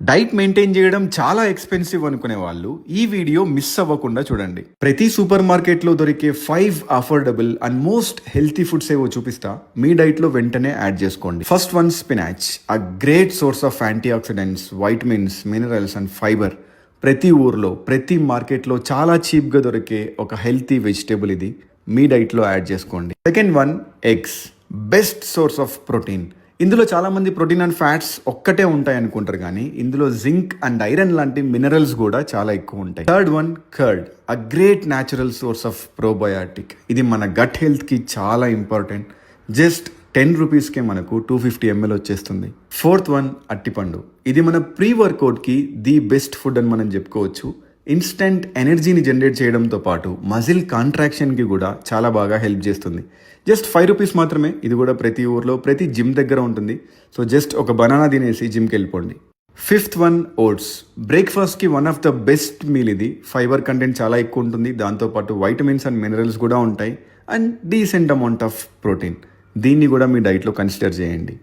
Diet maintain చేయడం చాలా expensive అనుకునే వాళ్ళు ఈ వీడియో మిస్ అవ్వకుండా చూడండి. ప్రతి సూపర్ మార్కెట్లో దొరికే 5 affordable and most healthy foods ఏవో చూపిస్తా, మీ డైట్ లో వెంటనే యాడ్ చేసుకోండి. First one, spinach, a great source of antioxidants, vitamins, minerals and fibre. ప్రతి ఊర్లో ప్రతి మార్కెట్లో చాలా చీప్గా దొరికే ఒక హెల్తీ వెజిటేబుల్ ఇది. మీ డైట్లో యాడ్ చేసుకోండి. Second one, eggs, best source of protein. ఇందులో చాలామంది ప్రోటీన్ అండ్ ఫ్యాట్స్ ఒక్కటే ఉంటాయి అనుకుంటారు, కానీ ఇందులో జింక్ అండ్ ఐరన్ లాంటి మినరల్స్ కూడా చాలా ఎక్కువ ఉంటాయి. Third one, curd, a great natural source of probiotic. ఇది మన గట్ హెల్త్కి చాలా ఇంపార్టెంట్. జస్ట్ 10 రూపీస్కే మనకు 250 ml వచ్చేస్తుంది. ఫోర్త్ వన్, అట్టిపండు. ఇది మన ప్రీ వర్కౌట్కి ది బెస్ట్ ఫుడ్ అని మనం చెప్పుకోవచ్చు. ఇన్స్టెంట్ ఎనర్జీని జనరేట్ చేయడంతో పాటు మజిల్ కాంట్రాక్షన్కి కూడా చాలా బాగా హెల్ప్ చేస్తుంది. జస్ట్ 5 రూపీస్ మాత్రమే. ఇది కూడా ప్రతి ఊర్లో ప్రతి జిమ్ దగ్గర ఉంటుంది. సో జస్ట్ ఒక బనానా తినేసి జిమ్కి వెళ్ళిపోండి. Fifth one, oats. బ్రేక్ఫాస్ట్కి one of the best meal ఇది. ఫైబర్ కంటెంట్ చాలా ఎక్కువ ఉంటుంది, దాంతోపాటు వైటమిన్స్ అండ్ మినరల్స్ కూడా ఉంటాయి, and decent amount of protein. దీన్ని కూడా మీ డైట్లో కన్సిడర్ చేయండి.